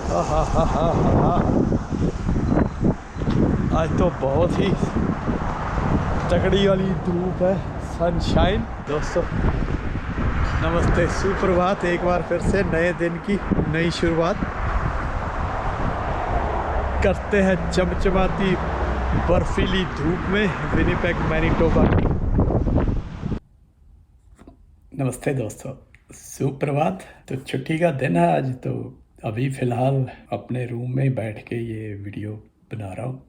हा हा हा हा हा। आज तो बहुत ही तगड़ी वाली धूप है, सनशाइन। दोस्तों नमस्ते, सुप्रभात। एक बार फिर से नए दिन की नई शुरुआत करते हैं चमचमाती बर्फीली धूप में विनिपेग मैनिटोबा की। नमस्ते दोस्तों, सुप्रभात। तो छुट्टी का दिन है आज, तो अभी फ़िलहाल अपने रूम में बैठ के ये वीडियो बना रहा हूँ।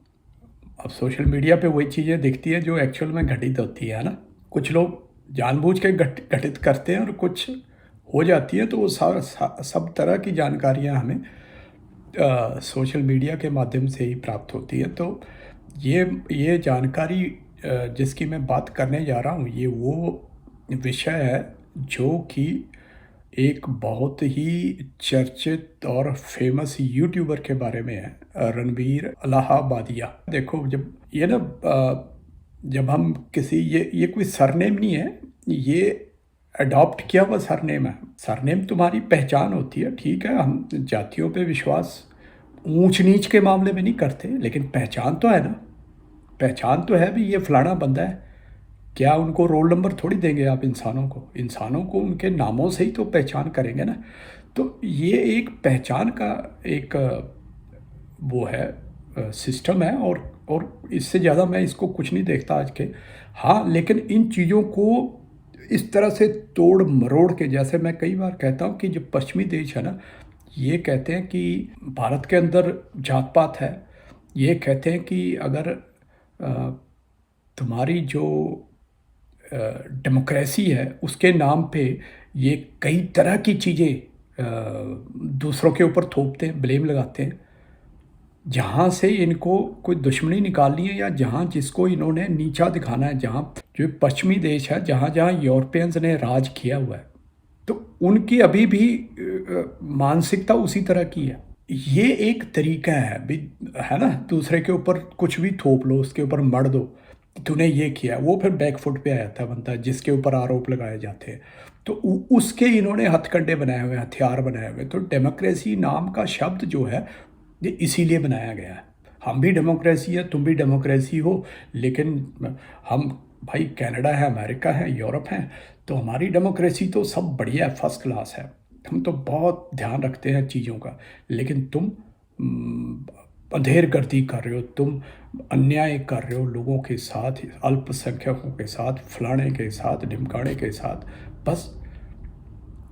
अब सोशल मीडिया पे वही चीज़ें दिखती है जो एक्चुअल में घटित होती है ना। कुछ लोग जानबूझ के घटित करते हैं और कुछ हो जाती है, तो वो सब तरह की जानकारियाँ हमें सोशल मीडिया के माध्यम से ही प्राप्त होती है। तो ये जानकारी जिसकी मैं बात करने जा रहा हूँ, ये वो विषय है जो कि एक बहुत ही चर्चित और फेमस यूट्यूबर के बारे में है, रणबीर इलाहाबादिया। देखो, जब ये ना जब हम किसी ये कोई सरनेम नहीं है, ये अडॉप्ट किया हुआ सरनेम है। सरनेम तुम्हारी पहचान होती है, ठीक है। हम जातियों पे विश्वास ऊंच नीच के मामले में नहीं करते, लेकिन पहचान तो है ना। पहचान तो है भी, ये फलाना बंदा है। क्या उनको रोल नंबर थोड़ी देंगे आप इंसानों को उनके नामों से ही तो पहचान करेंगे ना। तो ये एक पहचान का एक वो है, सिस्टम है। और इससे ज़्यादा मैं इसको कुछ नहीं देखता आज के। हाँ, लेकिन इन चीज़ों को इस तरह से तोड़ मरोड़ के, जैसे मैं कई बार कहता हूँ कि जो पश्चिमी देश है ना, ये कहते हैं कि भारत के अंदर जात पात है। ये कहते हैं कि अगर तुम्हारी जो डेमोक्रेसी है उसके नाम पे ये कई तरह की चीज़ें दूसरों के ऊपर थोपते हैं, ब्लेम लगाते हैं। जहाँ से इनको कोई दुश्मनी निकालनी है, या जहाँ जिसको इन्होंने नीचा दिखाना है, जहाँ जो पश्चिमी देश है, जहाँ जहाँ यूरोपियंस ने राज किया हुआ है, तो उनकी अभी भी मानसिकता उसी तरह की है। ये एक तरीका है भी, है ना। दूसरे के ऊपर कुछ भी थोप लो, उसके ऊपर मढ़ दो, तूने ये किया। वो फिर बैकफुट पे आ जाता है बनता है, जिसके ऊपर आरोप लगाए जाते हैं। तो उसके इन्होंने हथकंडे बनाए हुए, हथियार बनाए हुए। तो डेमोक्रेसी नाम का शब्द जो है, ये इसीलिए बनाया गया है। हम भी डेमोक्रेसी है, तुम भी डेमोक्रेसी हो, लेकिन हम भाई कनाडा है, अमेरिका है, यूरोप है, तो हमारी डेमोक्रेसी तो सब बढ़िया है, फर्स्ट क्लास है। हम तो बहुत ध्यान रखते हैं चीज़ों का। लेकिन तुम अंधेरगर्दी कर रहे हो, तुम अन्याय कर रहे हो लोगों के साथ, अल्पसंख्यकों के साथ, फलाने के साथ, ढिमकाने के साथ। बस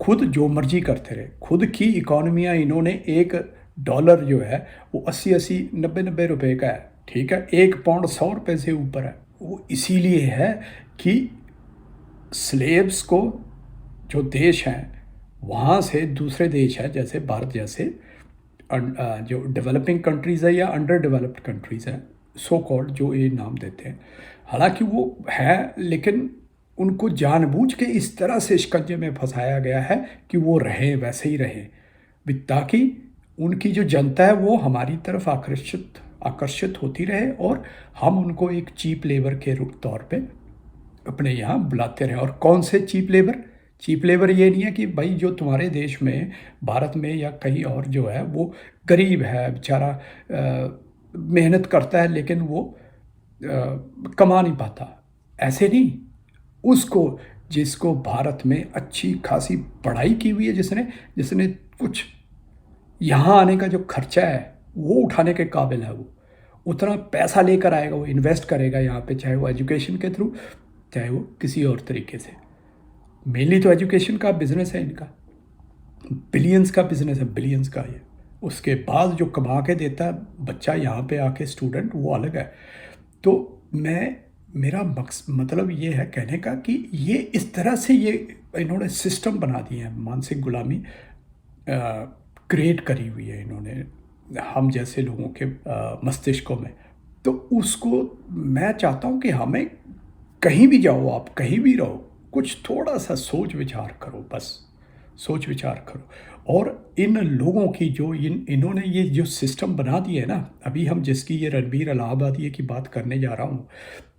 खुद जो मर्जी करते रहे। खुद की इकोनॉमियाँ इन्होंने, $1 जो है वो 80-80, 90-90 रुपए का है, ठीक है। 1 पाउंड 100 रुपये से ऊपर है। वो इसीलिए है कि स्लेव्स को, जो देश हैं वहाँ से दूसरे देश हैं, जैसे भारत जैसे जो डेवलपिंग कंट्रीज़ है या अंडर डेवलप्ड कंट्रीज़ है, सो कॉल्ड जो ये नाम देते हैं, हालांकि वो है, लेकिन उनको जानबूझ के इस तरह से शिकंजे में फंसाया गया है कि वो रहें, वैसे ही रहें भी, ताकि उनकी जो जनता है वो हमारी तरफ आकर्षित होती रहे, और हम उनको एक चीप लेबर के रूप तौर पे अपने यहाँ बुलाते रहे। और कौन से चीप लेबर? चीप लेबर ये नहीं है कि भाई जो तुम्हारे देश में, भारत में या कहीं और जो है वो गरीब है बेचारा, मेहनत करता है लेकिन वो कमा नहीं पाता, ऐसे नहीं। उसको, जिसको भारत में अच्छी खासी पढ़ाई की हुई है, जिसने जिसने कुछ यहाँ आने का जो खर्चा है वो उठाने के काबिल है, वो उतना पैसा लेकर आएगा, वो इन्वेस्ट करेगा यहाँ पे, चाहे वो एजुकेशन के थ्रू, चाहे वो किसी और तरीके से। मेनली तो एजुकेशन का बिजनेस है इनका, बिलियंस का बिजनेस है, बिलियंस का ये। उसके बाद जो कमा के देता है बच्चा यहाँ पे आके, स्टूडेंट, वो अलग है। तो मेरा मतलब ये है कहने का कि ये इस तरह से ये इन्होंने सिस्टम बना दिए हैं, मानसिक गुलामी क्रिएट करी हुई है इन्होंने हम जैसे लोगों के मस्तिष्कों में। तो उसको मैं चाहता हूँ कि हमें, कहीं भी जाओ आप, कहीं भी रहो, कुछ थोड़ा सा सोच विचार करो, बस सोच विचार करो। और इन लोगों की जो इन्होंने ये जो सिस्टम बना दिया है ना, अभी हम जिसकी ये रणबीर इलाहाबादी की बात करने जा रहा हूँ,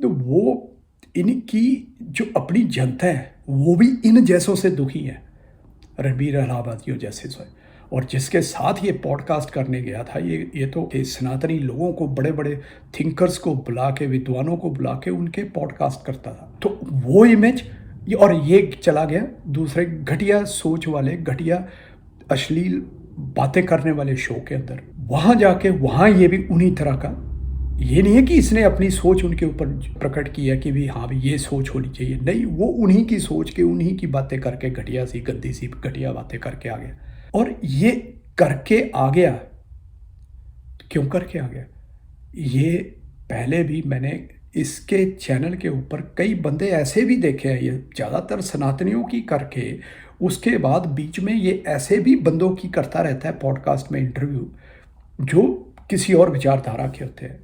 तो वो इनकी जो अपनी जनता है वो भी इन जैसों से दुखी है, रणबीर इलाहाबादियों जैसे से। और जिसके साथ ये पॉडकास्ट करने गया था, ये तो ये सनातनी लोगों को, बड़े बड़े थिंकर्स को बुला के, विद्वानों को बुला के उनके पॉडकास्ट करता था। तो वो इमेज और ये चला गया दूसरे घटिया सोच वाले, घटिया अश्लील बातें करने वाले शो के अंदर। वहाँ जाके वहाँ ये भी उन्हीं तरह का, ये नहीं है कि इसने अपनी सोच उनके ऊपर प्रकट किया कि भी हाँ भाई ये सोच होनी चाहिए, नहीं, वो उन्हीं की सोच के, उन्हीं की बातें करके, घटिया सी, गंदी सी, घटिया बातें करके आ गया। और ये करके आ गया, क्यों करके आ गया? ये पहले भी मैंने इसके चैनल के ऊपर कई बंदे ऐसे भी देखे हैं, ये ज़्यादातर सनातनियों की करके, उसके बाद बीच में ये ऐसे भी बंदों की करता रहता है पॉडकास्ट में इंटरव्यू, जो किसी और विचारधारा के होते हैं,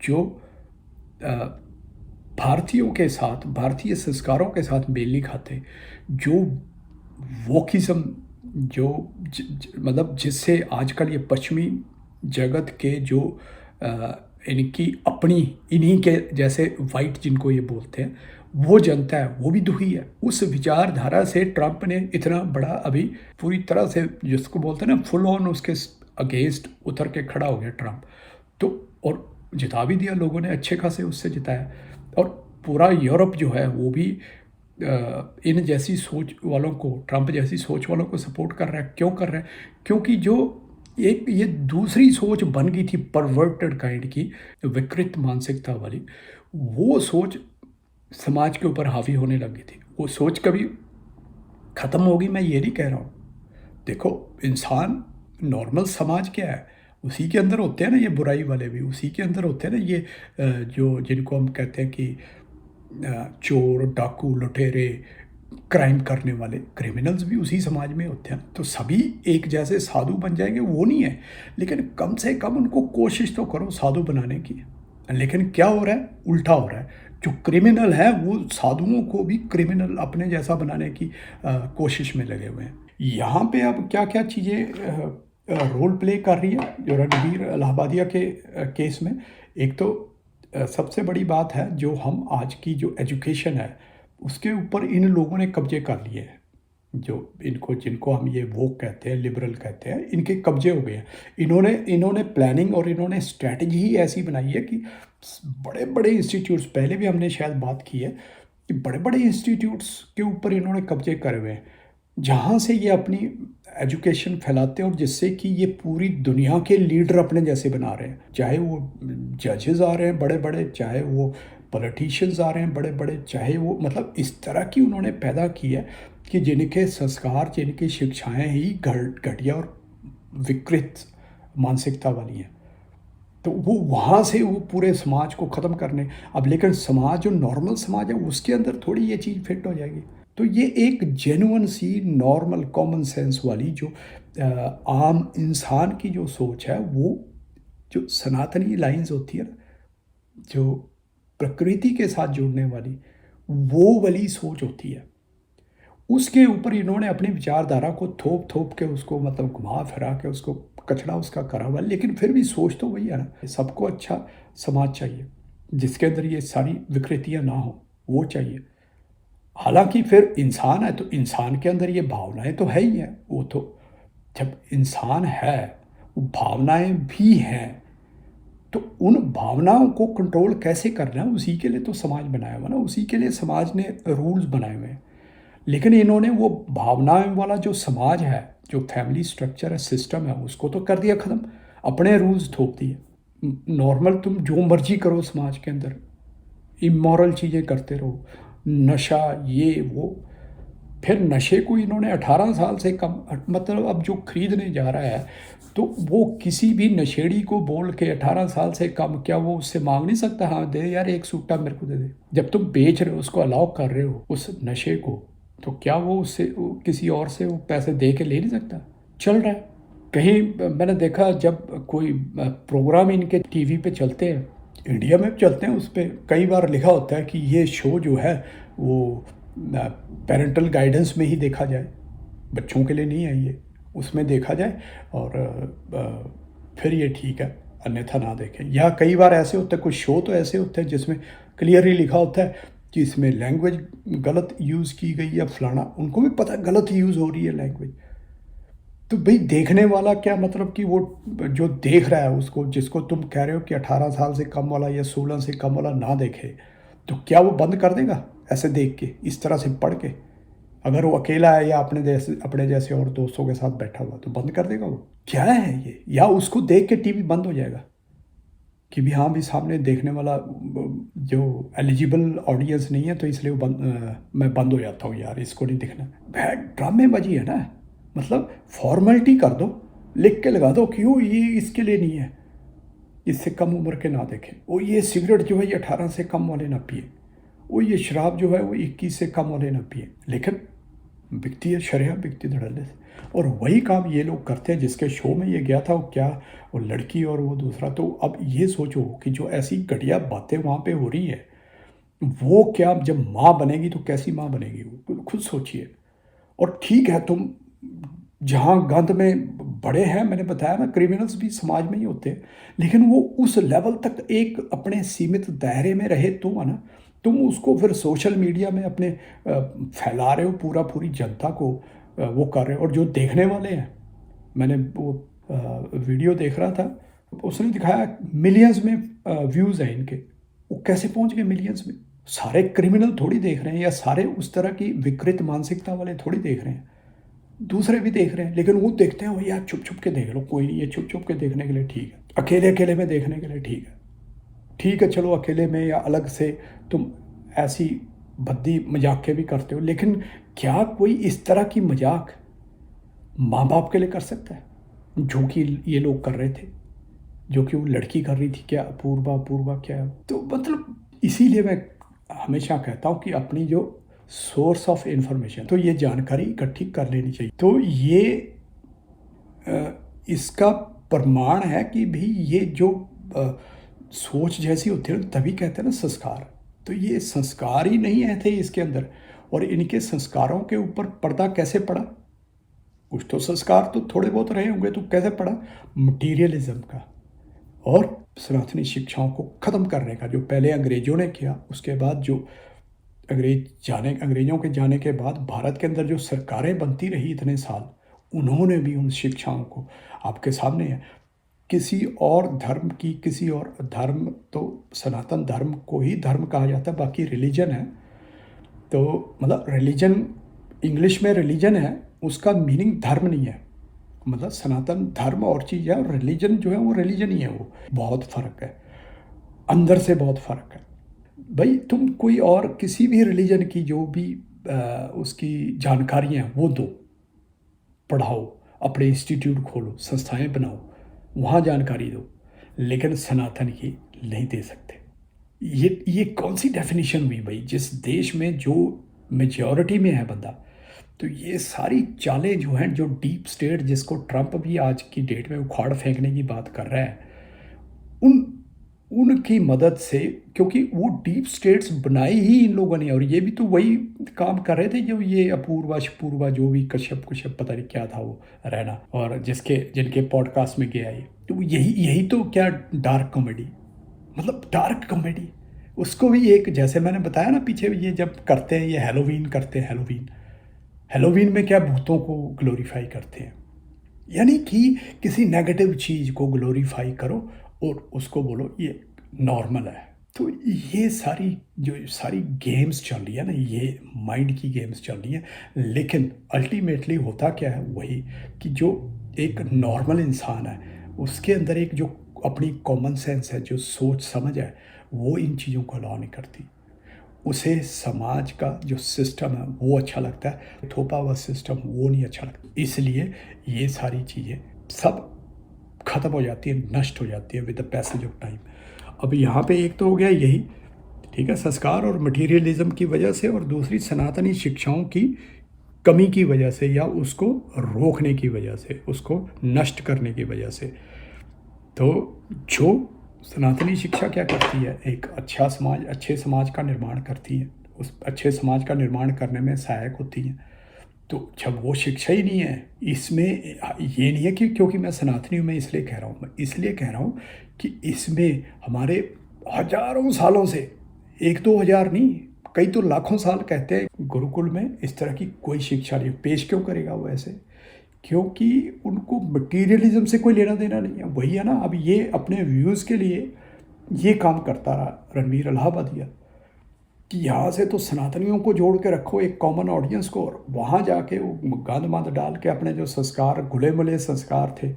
जो भारतीयों के साथ, भारतीय संस्कारों के साथ मेल नहीं खाते, जो वोकिज्म, मतलब जिससे आजकल ये पश्चिमी जगत के जो इनकी अपनी, इन्हीं के जैसे वाइट जिनको ये बोलते हैं, वो जनता है, वो भी दुखी है। उस विचारधारा से ट्रंप ने इतना बड़ा अभी पूरी तरह से, जिसको बोलते हैं ना, फुल ऑन उसके अगेंस्ट उतर के खड़ा हो गया ट्रंप। तो और जिता भी दिया लोगों ने, अच्छे खासे उससे जिताया। और पूरा यूरोप जो है वो भी इन जैसी सोच वालों को, ट्रंप जैसी सोच वालों को सपोर्ट कर रहा है। क्यों कर रहा है? क्योंकि जो एक ये दूसरी सोच बन गई थी, परवर्टेड काइंड की, विकृत मानसिकता वाली, वो सोच समाज के ऊपर हावी होने लगी थी। वो सोच कभी ख़त्म होगी मैं ये नहीं कह रहा हूँ। देखो, इंसान, नॉर्मल समाज क्या है, उसी के अंदर होते हैं ना ये बुराई वाले भी, उसी के अंदर होते हैं ना ये जो जिनको हम कहते हैं कि चोर, डाकू, लुटेरे, क्राइम करने वाले, क्रिमिनल्स भी उसी समाज में होते हैं। तो सभी एक जैसे साधु बन जाएंगे वो नहीं है, लेकिन कम से कम उनको कोशिश तो करो साधु बनाने की। लेकिन क्या हो रहा है? उल्टा हो रहा है। जो क्रिमिनल है वो साधुओं को भी क्रिमिनल अपने जैसा बनाने की कोशिश में लगे हुए हैं। यहाँ पे अब क्या क्या चीज़ें रोल प्ले कर रही है जो रणबीर इलाहाबादिया के केस में। एक तो सबसे बड़ी बात है, जो हम आज की जो एजुकेशन है उसके ऊपर इन लोगों ने कब्जे कर लिए हैं। जो इनको, जिनको हम ये वो कहते हैं, लिबरल कहते हैं, इनके कब्जे हो गए हैं। इन्होंने प्लानिंग और इन्होंने स्ट्रैटेजी ही ऐसी बनाई है कि बड़े बड़े इंस्टीट्यूट्स, पहले भी हमने शायद बात की है कि बड़े बड़े इंस्टीट्यूट्स के ऊपर इन्होंने कब्जे करे हुए हैं, जहाँ से ये अपनी एजुकेशन फैलाते हैं और जिससे कि ये पूरी दुनिया के लीडर अपने जैसे बना रहे हैं। चाहे वो जजेस आ रहे हैं बड़े बड़े, चाहे वो पॉलिटिशियंस आ रहे हैं बड़े बड़े, चाहे वो, मतलब इस तरह की उन्होंने पैदा की है कि जिनके संस्कार, जिनकी शिक्षाएं ही घटिया और विकृत मानसिकता वाली हैं। तो वो वहाँ से वो पूरे समाज को ख़त्म करने, अब लेकिन समाज जो नॉर्मल समाज है उसके अंदर थोड़ी ये चीज़ फिट हो जाएगी। तो ये एक जेन्युइन सी, नॉर्मल, कॉमन सेंस वाली जो आम इंसान की जो सोच है, वो जो सनातनी लाइंस होती है ना, जो प्रकृति के साथ जुड़ने वाली, वो वाली सोच होती है, उसके ऊपर इन्होंने अपनी विचारधारा को थोप थोप के उसको, मतलब घुमा फिरा के उसको कचड़ा उसका करा हुआ। लेकिन फिर भी सोच तो वही है ना, सबको अच्छा समाज चाहिए जिसके अंदर ये सारी विकृतियाँ ना हो, वो चाहिए। हालांकि फिर इंसान है तो इंसान के अंदर ये भावनाएं तो है ही हैं। वो तो जब इंसान है, वो भावनाएं भी हैं, तो उन भावनाओं को कंट्रोल कैसे करना है, उसी के लिए तो समाज बनाया हुआ ना, उसी के लिए समाज ने रूल्स बनाए हुए हैं। लेकिन इन्होंने वो भावनाएं वाला जो समाज है, जो फैमिली स्ट्रक्चर है, सिस्टम है, उसको तो कर दिया ख़त्म, अपने रूल्स थोप दिए। नॉर्मल तुम जो मर्जी करो समाज के अंदर, इमोरल चीज़ें करते रहो, नशा, ये वो। फिर नशे को इन्होंने 18 साल से कम, मतलब अब जो खरीदने जा रहा है तो वो किसी भी नशेड़ी को बोल के 18 साल से कम, क्या वो उससे मांग नहीं सकता, हाँ दे यार एक सूटा मेरे को दे दे। जब तुम बेच रहे हो, उसको अलाउ कर रहे हो उस नशे को, तो क्या वो उससे किसी और से वो पैसे दे के ले नहीं सकता? चल रहा है। कहीं मैंने देखा जब कोई प्रोग्राम इनके टीवी पे चलते हैं, इंडिया में भी चलते हैं, उस पर कई बार लिखा होता है कि ये शो जो है वो पेरेंटल गाइडेंस में ही देखा जाए, बच्चों के लिए नहीं है ये, उसमें देखा जाए और फिर ये ठीक है, अन्यथा ना देखें। या कई बार ऐसे होते हैं, कुछ शो तो ऐसे होते हैं जिसमें क्लियरली लिखा होता है कि इसमें लैंग्वेज गलत यूज़ की गई या फलाना, उनको भी पता है गलत यूज़ हो रही है लैंग्वेज, तो भाई देखने वाला क्या मतलब कि वो जो देख रहा है उसको, जिसको तुम कह रहे हो कि 18 साल से कम वाला या 16 से कम वाला ना देखे, तो क्या वो बंद कर देगा ऐसे देख के, इस तरह से पढ़ के? अगर वो अकेला है या अपने जैसे और दोस्तों के साथ बैठा हुआ, तो बंद कर देगा वो? क्या है ये? या उसको देख के टीवी बंद हो जाएगा कि भी हाँ भी सामने देखने वाला जो एलिजिबल ऑडियंस नहीं है, तो इसलिए मैं बंद हो जाता हूँ यार, इसको नहीं दिखना। वह ड्रामेबाजी है ना। मतलब फॉर्मेलिटी कर दो, लिख के लगा दो क्यों ये इसके लिए नहीं है, इससे कम उम्र के ना देखें। वो ये सिगरेट जो है ये 18 से कम वाले ना पिए, वो ये शराब जो है वो 21 से कम वाले ना पिए। लेकिन बिकती है, शरेआम बिकती धड़ल्ले से। और वही काम ये लोग करते हैं। जिसके शो में ये गया था वो क्या, वो लड़की और वो दूसरा, तो अब ये सोचो कि जो ऐसी घटिया बातें वहाँ पे हो रही है, वो क्या जब माँ बनेगी तो कैसी माँ बनेगी वो, खुद सोचिए। और ठीक है, तुम जहाँ गंद में बड़े हैं, मैंने बताया ना, क्रिमिनल्स भी समाज में ही होते हैं, लेकिन वो उस लेवल तक एक अपने सीमित दायरे में रहे तो है ना। तुम उसको फिर सोशल मीडिया में अपने फैला रहे हो, पूरी जनता को वो कर रहे हो। और जो देखने वाले हैं, मैंने वो वीडियो देख रहा था, उसने दिखाया मिलियंस में व्यूज़ हैं इनके। वो कैसे पहुंच गए मिलियंस में? सारे क्रिमिनल थोड़ी देख रहे हैं, या सारे उस तरह की विकृत मानसिकता वाले थोड़ी देख रहे हैं, दूसरे भी देख रहे हैं। लेकिन वो देखते हैं भैया छुप छुप के देख लो, कोई नहीं, ये छुप छुप के देखने के लिए ठीक है, अकेले अकेले में देखने के लिए ठीक है। ठीक है चलो, अकेले में या अलग से तुम ऐसी भद्दी मजाक भी करते हो, लेकिन क्या कोई इस तरह की मजाक माँ बाप के लिए कर सकता है, जो कि ये लोग कर रहे थे, जो कि वो लड़की कर रही थी? क्या अपूर्वा अपूर्वा क्या है? तो मतलब इसीलिए मैं हमेशा कहता हूँ कि अपनी जो सोर्स ऑफ इंफॉर्मेशन, तो ये जानकारी इकट्ठी कर लेनी चाहिए। तो ये इसका प्रमाण है कि भी ये जो सोच जैसी होती है, तभी कहते हैं ना संस्कार। तो ये संस्कार ही नहीं है थे इसके अंदर, और इनके संस्कारों के ऊपर पर्दा कैसे पड़ा? कुछ तो संस्कार तो थोड़े बहुत रहे होंगे, तो कैसे पड़ा? मटीरियलिज्म का और सनातनी शिक्षाओं को ख़त्म करने का, जो पहले अंग्रेज़ों ने किया। उसके बाद जो अंग्रेज़ों के जाने के बाद भारत के अंदर जो सरकारें बनती रही इतने साल, उन्होंने भी उन शिक्षाओं को, आपके सामने है, किसी और धर्म की, किसी और धर्म, तो सनातन धर्म को ही धर्म कहा जाता है, बाकी रिलीजन है। तो मतलब रिलीजन, इंग्लिश में रिलीजन है, उसका मीनिंग धर्म नहीं है। मतलब सनातन धर्म और चीज़ है, और रिलीजन जो है वो रिलीजन ही है। वो बहुत फ़र्क है, अंदर से बहुत फ़र्क है। भाई तुम कोई और किसी भी रिलीजन की जो भी उसकी जानकारियाँ हैं वो दो, पढ़ाओ, अपने इंस्टीट्यूट खोलो, संस्थाएं बनाओ, वहाँ जानकारी दो, लेकिन सनातन की नहीं दे सकते। ये कौन सी डेफिनेशन हुई भाई? जिस देश में जो मेजॉरिटी में है बंदा, तो ये सारी चालें जो हैं, जो डीप स्टेट जिसको ट्रंप भी आज की डेट में उखाड़ फेंकने की बात कर रहा है, उन उनकी मदद से, क्योंकि वो डीप स्टेट्स बनाई ही इन लोगों ने। और ये भी तो वही काम कर रहे थे जो ये अपूर्वा शपूर्वा, जो भी कश्यप कुश्यप पता नहीं क्या था वो रहना, और जिनके पॉडकास्ट में गया ये, तो यही यही तो क्या डार्क कॉमेडी, मतलब डार्क कॉमेडी। उसको भी एक, जैसे मैंने बताया ना पीछे, ये जब करते हैं, ये हैलोवीन करते हैं, हैलोवीन, हैलोवीन में क्या भूतों को ग्लोरीफाई करते हैं, यानी कि किसी नेगेटिव चीज़ को ग्लोरीफाई करो और उसको बोलो ये नॉर्मल है। तो ये सारी गेम्स चल रही है ना, ये माइंड की गेम्स चल रही हैं। लेकिन अल्टीमेटली होता क्या है, वही कि जो एक नॉर्मल इंसान है, उसके अंदर एक जो अपनी कॉमन सेंस है, जो सोच समझ है, वो इन चीज़ों को अलाउ नहीं करती। उसे समाज का जो सिस्टम है वो अच्छा लगता है, थोपा हुआ सिस्टम वो नहीं अच्छा लगता। इसलिए ये सारी चीज़ें सब ख़त्म हो जाती है, नष्ट हो जाती है with the passage of time. अब यहाँ पे एक तो हो गया यही, ठीक है, संस्कार और मटीरियलिज्म की वजह से, और दूसरी सनातनी शिक्षाओं की कमी की वजह से, या उसको रोकने की वजह से, उसको नष्ट करने की वजह से। तो जो सनातनी शिक्षा क्या करती है, एक अच्छा समाज, अच्छे समाज का निर्माण करती है, उस अच्छे समाज का निर्माण करने में सहायक होती है। तो जब वो शिक्षा ही नहीं है इसमें, ये नहीं है कि क्योंकि मैं सनातनी हूँ मैं इसलिए कह रहा हूँ, मैं इसलिए कह रहा हूँ कि इसमें हमारे हजारों सालों से, 1-2 हज़ार नहीं, कई तो लाखों साल कहते हैं, गुरुकुल में इस तरह की कोई शिक्षा नहीं। पेश क्यों करेगा वो ऐसे क्योंकि उनको मटीरियलिज्म से कोई लेना देना नहीं है। वही है ना, अब ये अपने व्यूज़ के लिए ये काम करता रहा रणवीर इलाहाबादिया कि यहाँ से तो सनातनियों को जोड़ के रखो, एक कॉमन ऑडियंस को, और वहाँ जाके वो गंद मंद डाल के अपने जो संस्कार, घुले मिले संस्कार थे,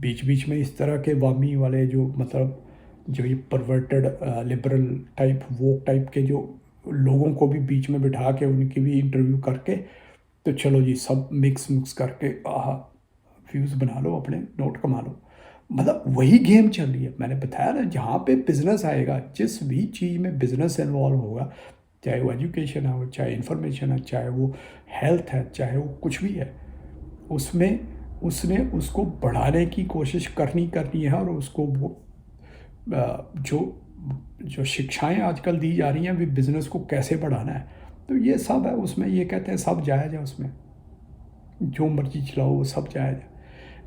बीच बीच में इस तरह के वामी वाले जो मतलब जो ये परवर्टेड लिबरल टाइप वो टाइप के जो लोगों को भी बीच में बिठा के उनकी भी इंटरव्यू करके, तो चलो जी सब मिक्स करके व्यूज़ बना लो, अपने नोट कमा लो। मतलब वही गेम चल रही है। मैंने बताया ना, जहाँ पे बिजनेस आएगा, जिस भी चीज़ में बिजनेस इन्वॉल्व होगा, चाहे वो एजुकेशन हो, चाहे इंफॉर्मेशन है, चाहे वो हेल्थ है, चाहे वो कुछ भी है, उसमें उसने उसको बढ़ाने की कोशिश करनी है। और उसको वो जो जो शिक्षाएं आजकल दी जा रही हैं भी बिज़नेस को कैसे बढ़ाना है, तो ये सब है उसमें। ये कहते हैं सब जायज़ है उसमें, जो मर्जी चलाओ वो सब जायज़ है।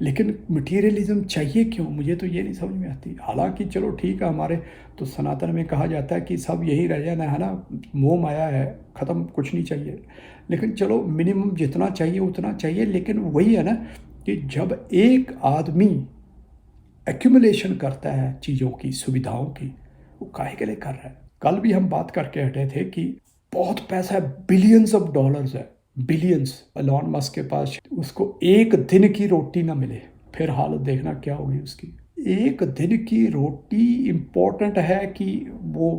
लेकिन मटीरियलिज्म चाहिए क्यों, मुझे तो ये नहीं समझ में आती। हालांकि चलो ठीक है, हमारे तो सनातन में कहा जाता है कि सब यही रह जाना है ना, मोह माया है, ख़त्म, कुछ नहीं चाहिए। लेकिन चलो मिनिमम जितना चाहिए उतना चाहिए। लेकिन वही है ना कि जब एक आदमी एक्यूमुलेशन करता है चीज़ों की, सुविधाओं की, वो काहे के लिए कर रहा है। कल भी हम बात करके हटे थे कि बहुत पैसा है, बिलियंस ऑफ डॉलर्स है, बिलियंस। एलॉन मस्क के पास, उसको एक दिन की रोटी ना मिले, फिर हालत देखना क्या होगी उसकी। एक दिन की रोटी इम्पोर्टेंट है कि वो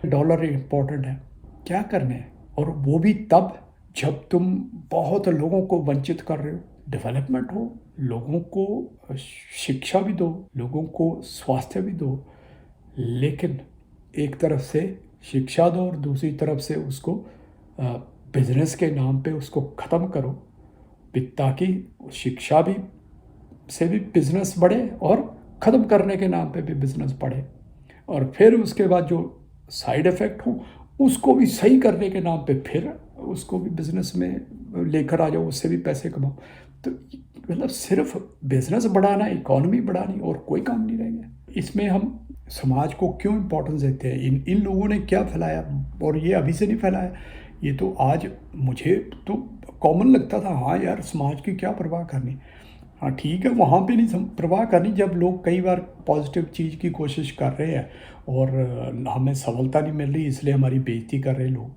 डॉलर इम्पोर्टेंट है, क्या करने हैं। और वो भी तब जब तुम बहुत लोगों को वंचित कर रहे हो। डेवलपमेंट हो, लोगों को शिक्षा भी दो, लोगों को स्वास्थ्य भी दो, लेकिन एक तरफ से शिक्षा दो और दूसरी तरफ से उसको बिजनेस के नाम पे उसको ख़त्म करो, ताकि शिक्षा भी से भी बिजनेस बढ़े और ख़त्म करने के नाम पे भी बिजनेस बढ़े। और फिर उसके बाद जो साइड इफ़ेक्ट हो उसको भी सही करने के नाम पे फिर उसको भी बिजनेस में लेकर आ जाओ, उससे भी पैसे कमाओ। तो मतलब सिर्फ बिजनेस बढ़ाना, इकोनॉमी बढ़ानी, और कोई काम नहीं रह गया। इसमें हम समाज को क्यों इम्पोर्टेंस देते हैं। इन इन लोगों ने क्या फैलाया, और ये अभी से नहीं फैलाया, ये तो आज मुझे तो कॉमन लगता था। हाँ यार, समाज की क्या परवाह करनी। हाँ ठीक है, वहाँ पे नहीं परवाह करनी, जब लोग कई बार पॉजिटिव चीज़ की कोशिश कर रहे हैं और हमें सफलता नहीं मिल रही इसलिए हमारी बेइज्जती कर रहे लोग,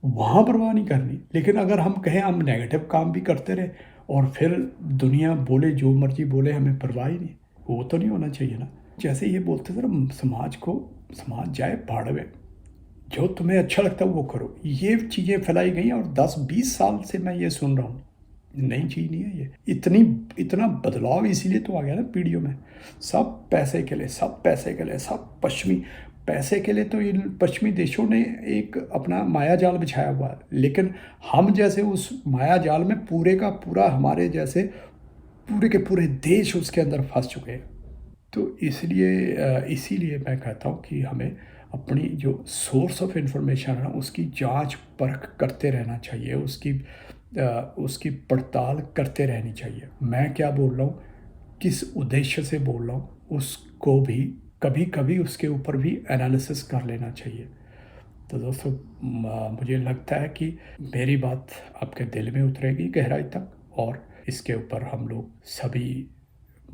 वहाँ परवाह नहीं करनी। लेकिन अगर हम कहें हम नेगेटिव काम भी करते रहे और फिर दुनिया बोले जो मर्जी बोले, हमें परवाह ही नहीं, वो तो नहीं होना चाहिए ना। जैसे ये बोलते थे ना, समाज जाए भाड़ में, जो तुम्हें अच्छा लगता है वो करो। ये चीज़ें फैलाई गई हैं और 10-20 साल से मैं ये सुन रहा हूँ। नई चीज़ नहीं है ये। इतना बदलाव इसीलिए तो आ गया ना पीढ़ियों में। सब पैसे के लिए, सब पैसे के लिए, सब पश्चिमी पैसे के लिए। तो इन पश्चिमी देशों ने एक अपना माया जाल बिछाया हुआ है, लेकिन हम जैसे उस माया जाल में पूरे का पूरा, हमारे जैसे पूरे के पूरे देश उसके अंदर फंस चुके हैं। तो इसीलिए मैं कहता हूँ कि हमें अपनी जो सोर्स ऑफ इंफॉर्मेशन है उसकी जांच परख करते रहना चाहिए, उसकी पड़ताल करते रहनी चाहिए। मैं क्या बोल रहा हूँ, किस उद्देश्य से बोल रहा हूँ, उसको भी कभी कभी उसके ऊपर भी एनालिसिस कर लेना चाहिए। तो दोस्तों, मुझे लगता है कि मेरी बात आपके दिल में उतरेगी गहराई तक, और इसके ऊपर हम लोग सभी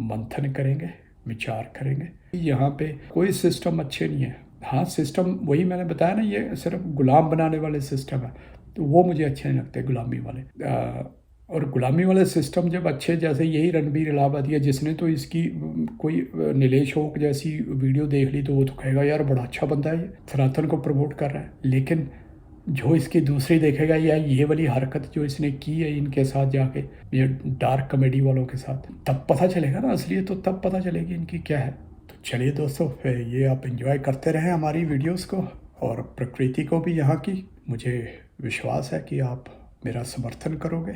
मंथन करेंगे, विचार करेंगे। यहाँ पे कोई सिस्टम अच्छे नहीं है। हाँ, सिस्टम वही मैंने बताया ना, ये सिर्फ गुलाम बनाने वाले सिस्टम है, तो वो मुझे अच्छे नहीं लगते, गुलामी वाले। और गुलामी वाले सिस्टम जब अच्छे, जैसे यही रणबीर इलाहाबादिया, जिसने तो इसकी कोई नीलेश होक जैसी वीडियो देख ली तो वो तो कहेगा यार बड़ा अच्छा बंदा है, ये सनातन को प्रमोट कर रहा है। लेकिन जो इसकी दूसरी देखेगा, या ये वाली हरकत जो इसने की है इनके साथ जाके, ये डार्क कॉमेडी वालों के साथ, तब पता चलेगा ना असलियत, तो तब पता चलेगी इनकी क्या है। तो चलिए दोस्तों, फिर ये आप एंजॉय करते रहें हमारी वीडियोस को और प्रकृति को भी यहाँ की। मुझे विश्वास है कि आप मेरा समर्थन करोगे,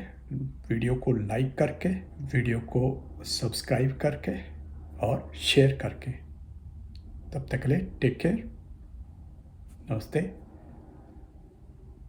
वीडियो को लाइक करके, वीडियो को सब्सक्राइब करके और शेयर करके। तब तक के लिए टेक केयर, नमस्ते।